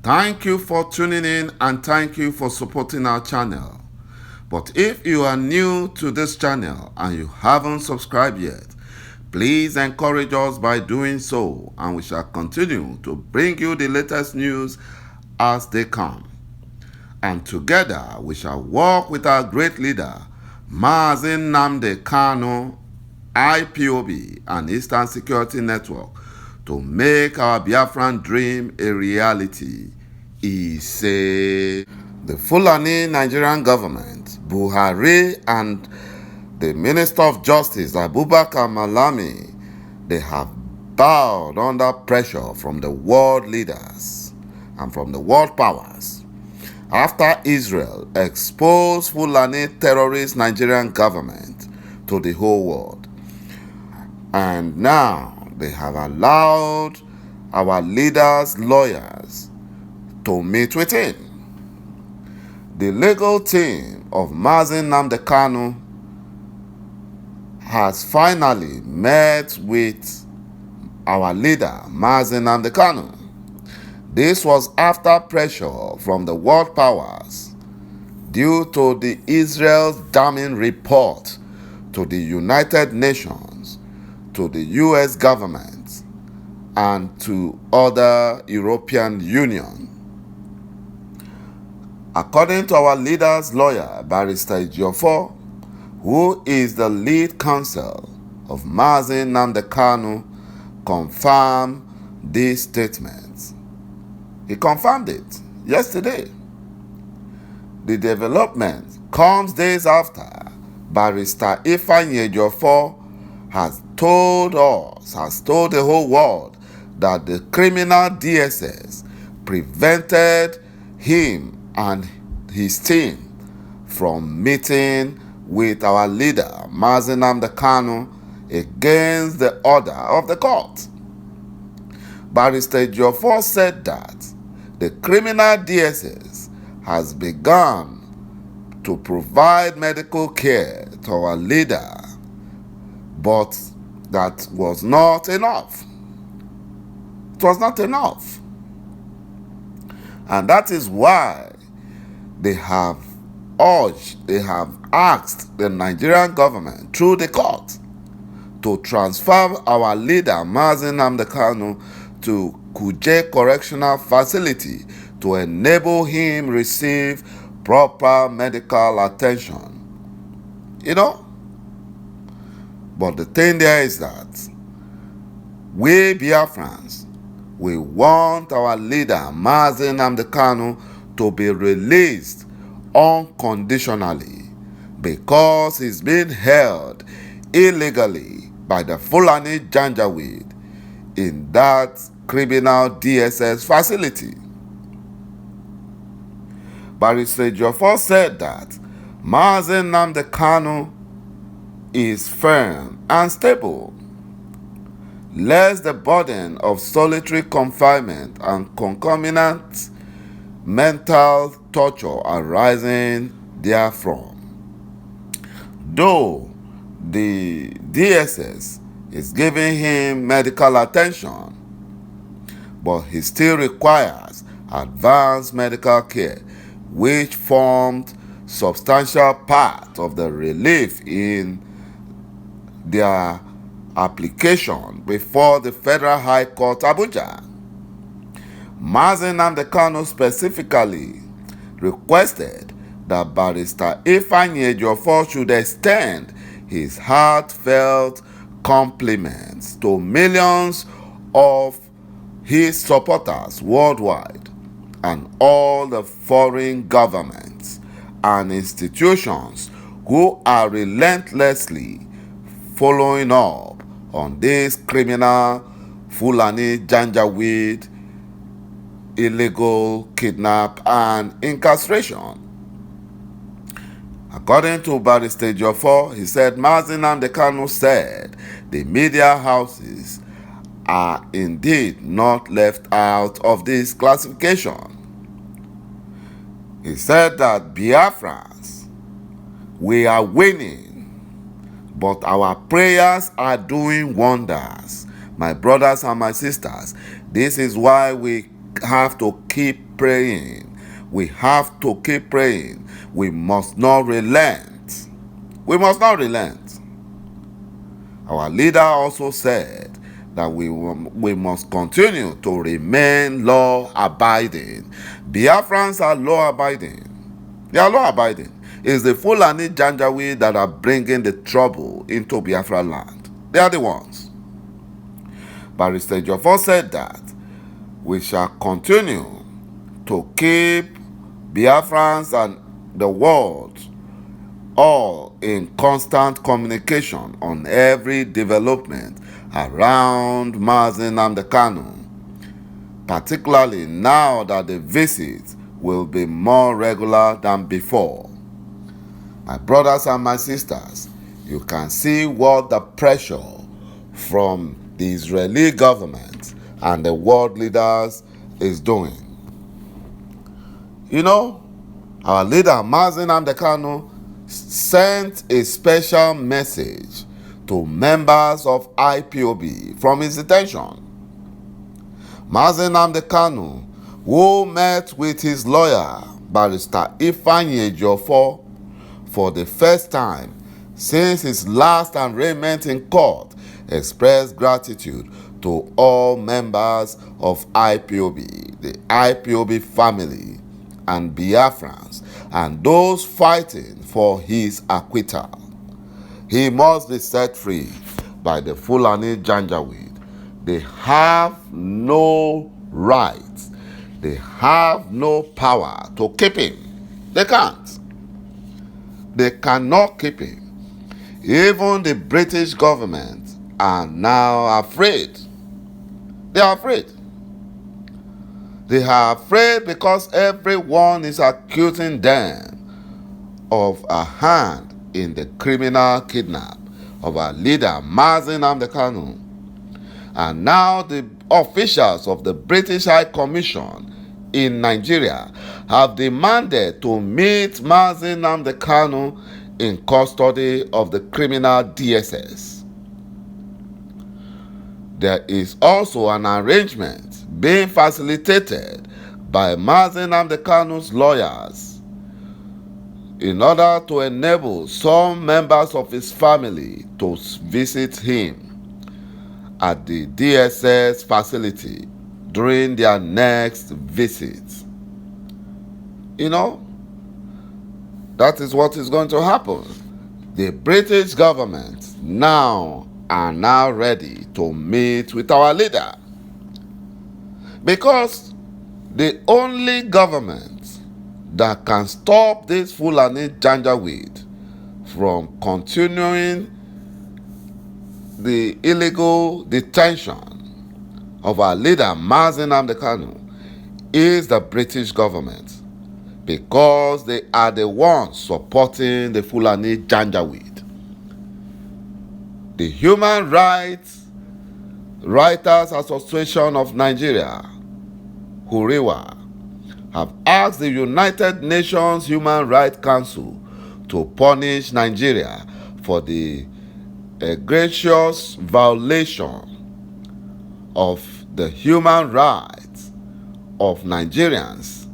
Thank you for tuning in and thank you for supporting our channel. But if you are new to this channel and you haven't subscribed yet, please encourage us by doing so, and we shall continue to bring you the latest news as they come. And together we shall walk with our great leader, Mazi Nnamdi Kanu, IPOB, and Eastern Security Network, to make our Biafran dream a reality. He said, the Fulani Nigerian government, Buhari, and the Minister of Justice, Abubakar Malami, they have bowed under pressure from the world leaders and from the world powers after Israel exposed Fulani terrorist Nigerian government to the whole world. And now they have allowed our leaders' lawyers to meet with him. The legal team of Mazi Nnamdi Kanu has finally met with our leader, Mazi Nnamdi Kanu. This was after pressure from the world powers due to the Israel's damning report to the United Nations, to the US government, and to other European Union. According to our leader's lawyer, Barrister Ejiofor, who is the lead counsel of Mazi Nnamdi Kanu, confirmed these statements. He confirmed it yesterday. The development comes days after Barrister Ifeanyi Ejiofor has told the whole world that the criminal DSS prevented him and his team from meeting with our leader, Mazi Nnamdi Kanu, against the order of the court. Barrister Ejiofor said that the criminal DSS has begun to provide medical care to our leader, but that was not enough. It was not enough. And that is why they have asked the Nigerian government through the court to transfer our leader, Mazi Nnamdi Kanu, to Kuje Correctional Facility to enable him receive proper medical attention. But the thing there is that we Biafrans, we want our leader, Mazi Nnamdi Kanu, to be released unconditionally because he's being held illegally by the Fulani Janjaweed in that criminal DSS facility. Barrister Ejiofor said that Mazi Nnamdi Kanu is firm and stable, lest the burden of solitary confinement and concomitant mental torture arising therefrom. Though the DSS is giving him medical attention, but he still requires advanced medical care, which formed substantial part of the relief in their application before the Federal High Court, Abuja. Mazi Nnamdi Kanu specifically requested that Barrister Ifeanyi Ejiofor should extend his heartfelt compliments to millions of his supporters worldwide and all the foreign governments and institutions who are relentlessly following up on this criminal Fulani Janjaweed illegal kidnap and incarceration. According to Barrister Ejiofor, he said Mazi Nnamdi Kanu said the media houses are indeed not left out of this classification. He said that Biafrans, we are winning, but our prayers are doing wonders. My brothers and my sisters, this is why we have to keep praying. We have to keep praying. We must not relent. We must not relent. Our leader also said that we must continue to remain law-abiding. Biafrans are law-abiding. They are law-abiding. It's the Fulani Janjaweed that are bringing the trouble into Biafra land. They are the ones. Barrister Ejiofor said that we shall continue to keep Biafrans and the world all in constant communication on every development around Mazi Nnamdi Kanu, particularly now that the visits will be more regular than before. My brothers and my sisters, you can see what the pressure from the Israeli government and the world leaders is doing. You know, our leader Mazi Nnamdi Kanu sent a special message to members of IPOB from his detention. Mazi Nnamdi Kanu, who met with his lawyer, Barrister Ifeanyi Ejiofor, for the first time since his last arraignment in court, expressed gratitude to all members of IPOB, the IPOB family, and Biafrans, and those fighting for his acquittal. He must be set free by the Fulani Janjaweed. They have no rights. They have no power to keep him. They can't. They cannot keep him. Even the British government are now afraid. They are afraid. They are afraid because everyone is accusing them of a hand in the criminal kidnap of our leader Mazi Nnamdi Kanu. And now the officials of the British High Commission in Nigeria have demanded to meet Mazi Nnamdi Kanu in custody of the criminal DSS. There is also an arrangement being facilitated by Mazi Nnamdi Kanu's lawyers in order to enable some members of his family to visit him at the DSS facility during their next visit. You know, that is what is going to happen. The British government are now ready to meet with our leader, because the only government that can stop this Fulani Janjaweed from continuing the illegal detention of our leader Mazi Nnamdi Kanu is the British government, because they are the ones supporting the Fulani Janjaweed. The Human Rights Writers Association of Nigeria, HURIWA, have asked the United Nations Human Rights Council to punish Nigeria for the egregious violation of the human rights of Nigerians,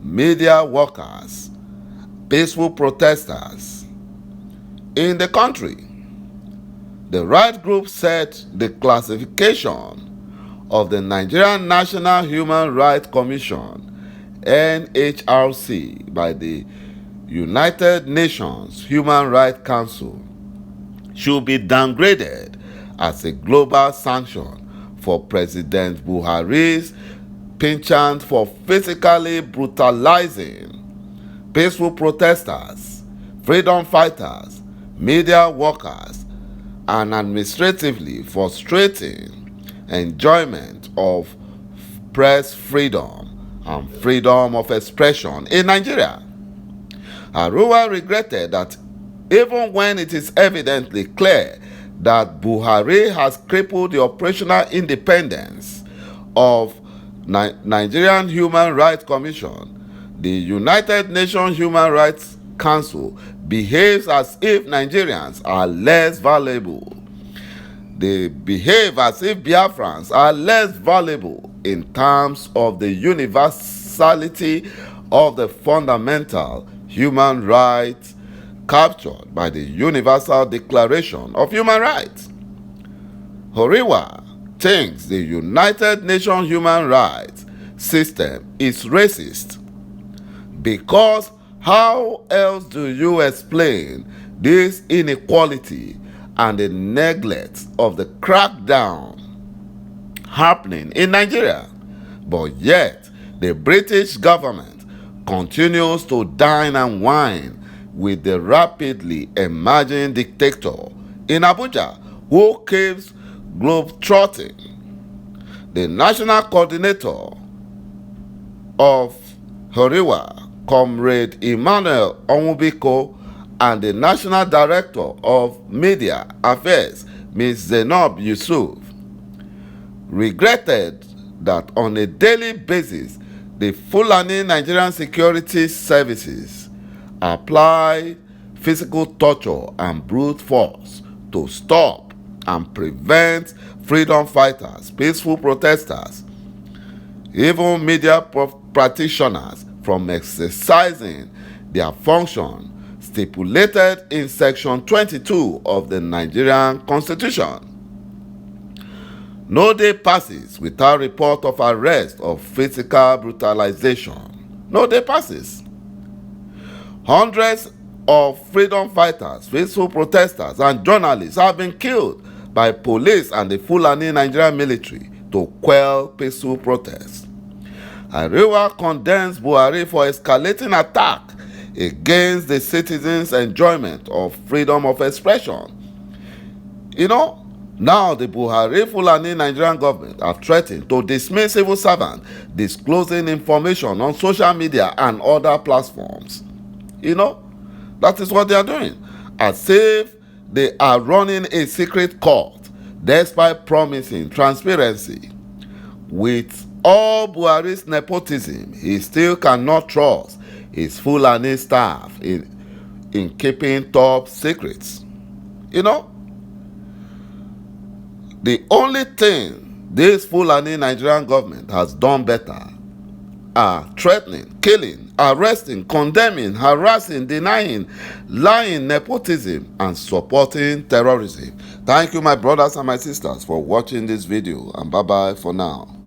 media workers, peaceful protesters in the country. The right group said the classification of the Nigerian National Human Rights Commission, NHRC, by the United Nations Human Rights Council should be downgraded as a global sanction for President Buhari's penchant for physically brutalizing peaceful protesters, freedom fighters, media workers, and administratively frustrating enjoyment of press freedom and freedom of expression in Nigeria. HURIWA regretted that even when it is evidently clear that Buhari has crippled the operational independence of Nigerian Human Rights Commission, the United Nations Human Rights Council behaves as if Nigerians are less valuable They behave as if Biafrans are less valuable in terms of the universality of the fundamental human rights captured by the Universal Declaration of Human Rights. Horiwa thinks the United Nations human rights system is racist, because how else do you explain this inequality and the neglect of the crackdown happening in Nigeria? But yet, the British government continues to dine and wine with the rapidly emerging dictator in Abuja who keeps globetrotting. The national coordinator of Horiwa, Comrade Emmanuel Onwubiko, and the national director of media affairs, Ms. Zainab Yusuf, regretted that on a daily basis the Fulani Nigerian Security Services apply physical torture and brute force to stop and prevent freedom fighters, peaceful protesters, even media practitioners from exercising their function stipulated in Section 22 of the Nigerian Constitution. No day passes without report of arrest or physical brutalization. No day passes. Hundreds of freedom fighters, peaceful protesters, and journalists have been killed by police and the Fulani Nigerian military to quell peaceful protests. Horiwa condemns Buhari for escalating attack against the citizens' enjoyment of freedom of expression. Now the Buhari Fulani Nigerian government have threatened to dismiss civil servants disclosing information on social media and other platforms. That is what they are doing. As if they are running a secret court despite promising transparency. With all Buhari's nepotism, he still cannot trust his Fulani staff in keeping top secrets. The only thing this Fulani Nigerian government has done better are threatening, killing, arresting, condemning, harassing, denying, lying, nepotism, and supporting terrorism. Thank you, my brothers and my sisters, for watching this video, and bye-bye for now.